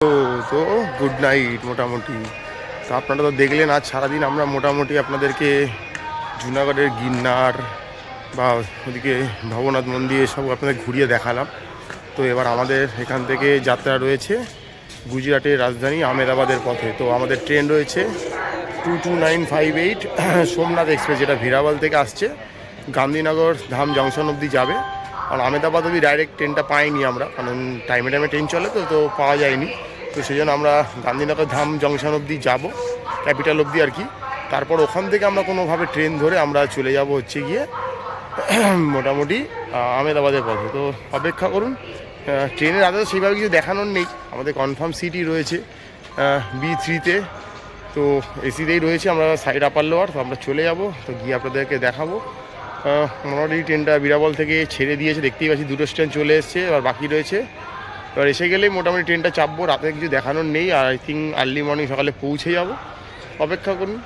তো good night মোটামুটি। তো আপনারা তো দেখলেন আজ সারাদিন আমরা মোটামুটি আপনাদেরকে জুনাগড়ের গিরনার বা ওদিকে ভবনাথ মন্দির এসব আপনাদের ঘুরিয়ে দেখালাম। তো এবার আমাদের এখান থেকে যাত্রা রয়েছে গুজরাটের রাজধানী আহমেদাবাদের পথে। তো আমাদের ট্রেন রয়েছে 22958 সোমনাথ এক্সপ্রেস, যেটা ভিরাবাল থেকে আসছে, গান্ধীনগর ধাম জংশন অবধি যাবে। আর আহমেদাবাদ অবধি ডাইরেক্ট ট্রেনটা পাইনি আমরা, কারণ টাইমে ট্রেন চলে তো পাওয়া যায়নি। তো সেই জন্য আমরা গান্ধীনগর ধাম জংশন অবধি যাবো, ক্যাপিটাল অবধি আর কি। তারপর ওখান থেকে আমরা কোনোভাবে ট্রেন ধরে আমরা চলে যাব হচ্ছে গিয়ে মোটামুটি আহমেদাবাদের পথে। তো অপেক্ষা করুন। ট্রেনের আদৌ সেইভাবে কিছু দেখানোর নেই, আমাদের কনফার্ম সিটই রয়েছে B3-তে, তো এসিতেই রয়েছে। আমরা সাইড আপার লোয়ার, তো আমরা চলে যাব, তো গিয়ে আপনাদেরকে দেখাবো। মোটামুটি ট্রেনটা বীরাবল থেকে ছেড়ে দিয়েছে, দেখতেই পাচ্ছি দুটো স্ট্যান্ড চলে এসছে, এবার বাকি রয়েছে। এবার এসে গেলেই মোটামুটি ট্রেনটা চাপবো। রাতে কিছু দেখানোর নেই, আর আই থিঙ্ক আর্লি মর্নিং সকালে পৌঁছে যাব। অপেক্ষা করুন।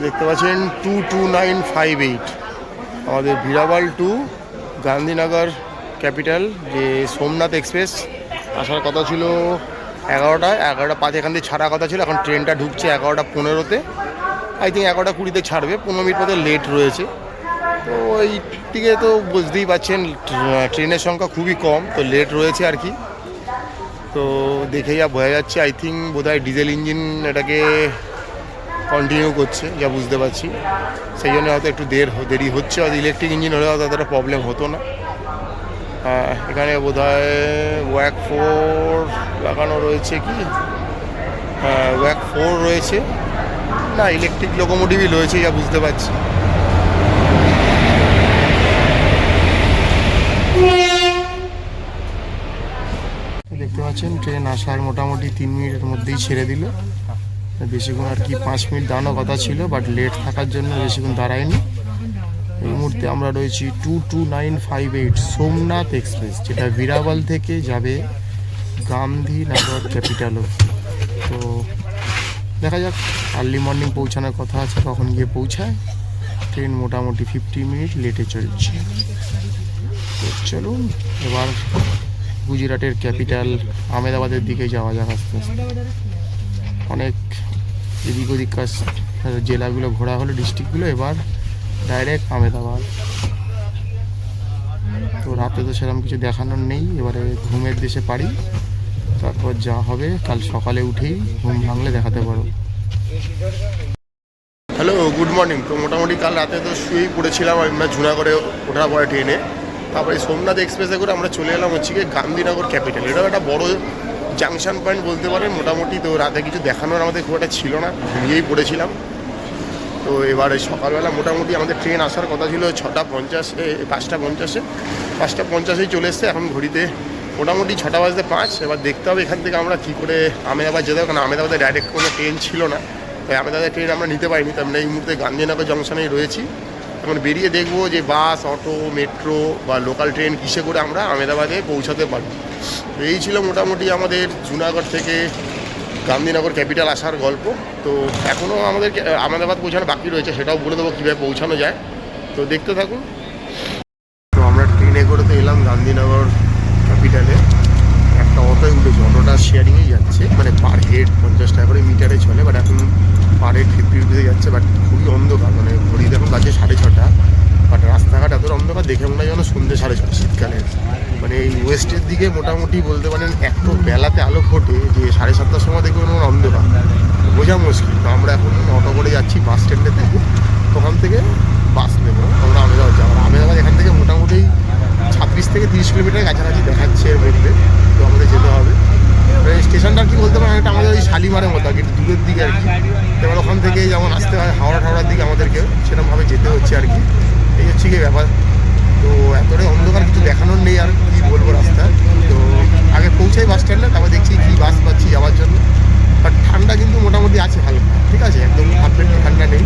দেখতে পাচ্ছেন 22958 আমাদের ভিরাবাল টু গান্ধীনগর ক্যাপিটাল যে সোমনাথ এক্সপ্রেস আসার কথা ছিল 11:05 এখান থেকে ছাড়ার কথা ছিল। এখন ট্রেনটা ঢুকছে 11:15-তে, আই থিঙ্ক 11:20-তে ছাড়বে, 15 মিনিট মতো লেট রয়েছে। তো এই দিকে তো বুঝতেই পারছেন ট্রেনের সংখ্যা খুবই কম, তো লেট রয়েছে আর কি। তো দেখে যা বোঝা যাচ্ছে আই থিঙ্ক বোধহয় ডিজেল ইঞ্জিন এটাকে কন্টিনিউ করছে, যা বুঝতে পারছি। সেই জন্য হয়তো একটু দেরি হচ্ছে, হয়তো ইলেকট্রিক ইঞ্জিন হলে হয়তো এতটা প্রবলেম হতো না। এখানে বোধহয় WAC 4 লাগানো রয়েছে কি, WAC 4 রয়েছে না, ইলেকট্রিক লোকোমোটিভই রয়েছে যা বুঝতে পারছি। দেখতে পাচ্ছেন ট্রেন আসার মোটামুটি 3 মিনিটের মধ্যেই ছেড়ে দিল। বেশিক্ষণ আর কি 5 মিনিট দাঁড়ানোর কথা ছিল, বাট লেট থাকার জন্য বেশিক্ষণ দাঁড়ায়নি। এই মুহূর্তে আমরা রয়েছি 22958 সোমনাথ এক্সপ্রেস, যেটা ভিরাবাল থেকে যাবে গান্ধীনগর ক্যাপিটালও। তো দেখা যাক, আর্লি মর্নিং পৌঁছানোর কথা আছে, কখন গিয়ে পৌঁছায়। ট্রেন মোটামুটি 50 মিনিট লেটে চলছে। তো চলুন এবার গুজরাটের ক্যাপিটাল আহমেদাবাদের দিকে যাওয়া যাক আস্তে আস্তে। অনেক এদিক ওদিক জেলাগুলো ঘোরা হলো, ডিস্ট্রিক্টগুলো, এবার ডাইরেক্ট আহমেদাবাদ। তো রাতে তো সেরকম কিছু দেখানোর নেই, এবারে ঘুমের দেশে পারি, তারপর যা হবে কাল সকালে উঠেই ঘুম ভাঙলে দেখাতে পারো। Hello, good morning. তো মোটামুটি কাল রাতে তো শুয়েই পড়েছিলাম আমরা জুনাগড়ে ওঠার পরে ট্রেনে। তারপরে সোমনাথ এক্সপ্রেসে করে আমরা চলে এলাম হচ্ছে গিয়ে গান্ধীনগর ক্যাপিটাল। এটাও একটা বড় জাংশন পয়েন্ট বলতে পারেন মোটামুটি। তো রাতে কিছু দেখানোর আমাদের খুব একটা ছিল না, ঘুমিয়েই পড়েছিলাম। তো এবারে সকালবেলা মোটামুটি আমাদের ট্রেন আসার কথা ছিল 6:50-এ, 5:50-এই চলে এসছে। এখন ঘড়িতে মোটামুটি 6:05। এবার দেখতে হবে এখান থেকে আমরা কী করে আহমেদাবাদ যেতে হবে, কারণ আহমেদাবাদে ডাইরেক্ট কোনো ট্রেন ছিল না, তাই আহমেদাবাদের ট্রেন আমরা নিতে পারিনি। তো আমরা এই মুহূর্তে গান্ধীনগর জংশনেই রয়েছি। এখন বেরিয়ে দেখবো যে বাস, অটো, মেট্রো বা লোকাল ট্রেন কিসে করে আমরা আহমেদাবাদে পৌঁছাতে পারবো। তো এই ছিল মোটামুটি আমাদের জুনাগড় থেকে গান্ধীনগর ক্যাপিটাল আসার গল্প। তো এখনও আমাদের আহমেদাবাদ পৌঁছানো বাকি রয়েছে, সেটাও বলে দেবো কীভাবে পৌঁছানো যায়। তো দেখতে থাকুন। তো আমরা ট্রেনে করে তো এলাম গান্ধীনগর ক্যাপিটালে। একটা অটোয় উঠেছি, অটোটা শেয়ারিংয়েই যাচ্ছে, মানে পার হেড 50 টাকা করে মিটারে চলে, বাট এখন পার হেড 50 রুপিসে যাচ্ছে। বাট খুবই অন্ধকার, মানে ঘড়িতে এখন বাজে 6:30, বাট রাস্তাঘাট এত অন্ধকার দেখে মনে হয় যেন সন্ধ্যে 6:30 শীতকালে। মানে এই ওয়েস্টের দিকে মোটামুটি বলতে পারেন এত বেলাতে আলো ফোটে যে 7:30-টার সময় দেখবে কোনো অন্ধকার, বোঝা মুশকিল। তো আমরা এখন অটো করে যাচ্ছি বাস স্ট্যান্ডে থেকে, ওখান থেকে বাস নেবো আমরা আহমেদাবাদ যাবো। আহমেদাবাদ এখান থেকে মোটামুটি 26 থেকে 30 কিলোমিটার কাছাকাছি দেখাচ্ছে এর মধ্যে। তো আমাদের যেতে হবে স্টেশনটা, কি বলতে পারেন এটা আমাদের ওই শালিমারের মতো আর কি, একটু দূরের দিকে আর কি। এবার ওখান থেকে যেমন আসতে হয় হাওড়ার দিকে আমাদেরকে সেরকমভাবে যেতে হচ্ছে আর কি। এই হচ্ছে কি ব্যাপার। তো এতটাই অন্ধকার, কিছু দেখানোর নেই আর কি বলবো রাস্তা। তো আগে পৌঁছাই বাস স্ট্যান্ডে, তারপর দেখছি কি বাস পাচ্ছি যাওয়ার জন্য। বাট ঠান্ডা কিন্তু মোটামুটি আছে হালকা, ঠিক আছে, একদম পারফেক্ট ঠান্ডা নেই।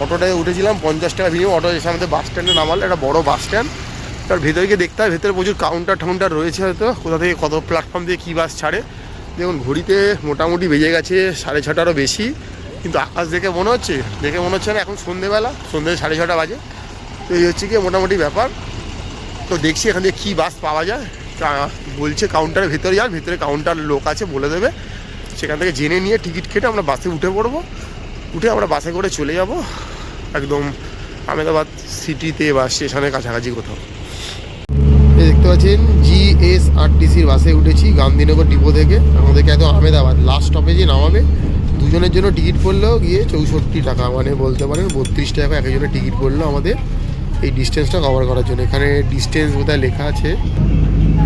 অটোটায় উঠেছিলাম 50 টাকা দিয়ে, অটো এসে আমাদের বাস স্ট্যান্ডে নামালো। একটা বড় বাস স্ট্যান্ড, তার ভেতরে গিয়ে দেখতে হয়, ভেতরে প্রচুর কাউন্টার রয়েছে, হয়তো কোথা থেকে কত প্ল্যাটফর্ম দিয়ে কী বাস ছাড়ে। দেখুন ঘড়িতে মোটামুটি বেজে গেছে 6:30টারও বেশি, কিন্তু আকাশ দেখে মনে হচ্ছে না এখন সন্ধ্যেবেলা, সন্ধ্যে 6:30 বাজে। তো এই হচ্ছে কি মোটামুটি ব্যাপার। তো দেখছি এখান থেকে কী বাস পাওয়া যায়। বলছে কাউন্টারের ভেতরে যান, ভেতরে কাউন্টার লোক আছে বলে দেবে, সেখান থেকে জেনে নিয়ে টিকিট কেটে আমরা বাসে উঠে পড়বো। উঠে আমরা বাসে করে চলে যাব একদম আহমেদাবাদ সিটিতে বা স্টেশনের কাছাকাছি কোথাও। এই দেখতে পাচ্ছেন GSRTCর বাসে উঠেছি গান্ধীনগর ডিপো থেকে, আমাদেরকে একদম আহমেদাবাদ লাস্ট স্টপেজে নামাবে। দুজনের জন্য টিকিট পড়লো গিয়ে 64 টাকা, মানে বলতে পারেন 32 টাকা একজনের টিকিট পড়লো আমাদের এই ডিস্টেন্সটা কভার করার জন্য। এখানে ডিস্টেন্স বোধহয় লেখা আছে,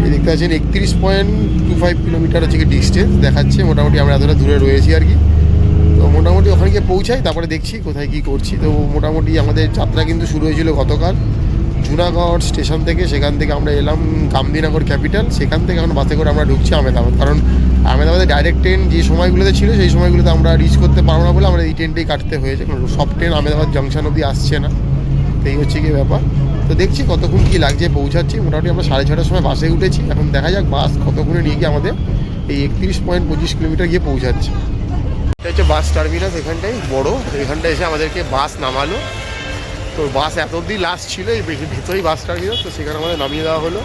এই দেখতে পাচ্ছেন 31.25 কিলোমিটার হচ্ছে কি ডিস্টেন্স দেখাচ্ছে। মোটামুটি আমরা এতটা দূরে রয়েছি আর কি। তো মোটামুটি ওখানে গিয়ে পৌঁছাই, তারপরে দেখছি কোথায় কী করছি। তো মোটামুটি আমাদের যাত্রা কিন্তু শুরু হয়েছিল গতকাল জুনাগড় স্টেশন থেকে। সেখান থেকে আমরা এলাম গান্ধীনগর ক্যাপিটাল, সেখান থেকে এখন বাসে করে আমরা ঢুকছি আহমেদাবাদ। কারণ আহমেদাবাদে ডাইরেক্ট ট্রেন যে সময়গুলোতে ছিল সেই সময়গুলোতে আমরা রিচ করতে পারবো না বলে আমরা এই ট্রেনটাই কাটতে হয়েছে, কারণ সব ট্রেন আহমেদাবাদ জাংশন অবধি আসছে না। তো এই হচ্ছে কি ব্যাপার। তো দেখছি কতক্ষণ কী লাগছে পৌঁছাচ্ছি। মোটামুটি আমরা 6:30টার সময় বাসে উঠেছি, এখন দেখা যাক বাস কতক্ষণে নিয়ে গিয়ে আমাদের এই 31.25 কিলোমিটার গিয়ে পৌঁছাচ্ছে। এটা হচ্ছে বাস টার্মিনাস, এখানটাই বড়, এখানটায় এসে আমাদেরকে বাস নামালো। তো বাস এত অবধি লাস্ট ছিল, এই ভেতরেই বাস টার্মিনাস, তো সেখানে আমাদের নামিয়ে দেওয়া হলো।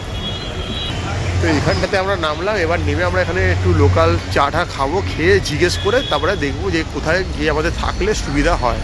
তো এইখানটাতে আমরা নামলাম, এবার নেমে আমরা এখানে একটু লোকাল চা টা খাবো, খেয়ে জিজ্ঞেস করে তারপরে দেখবো যে কোথায় গিয়ে আমাদের থাকলে সুবিধা হয়।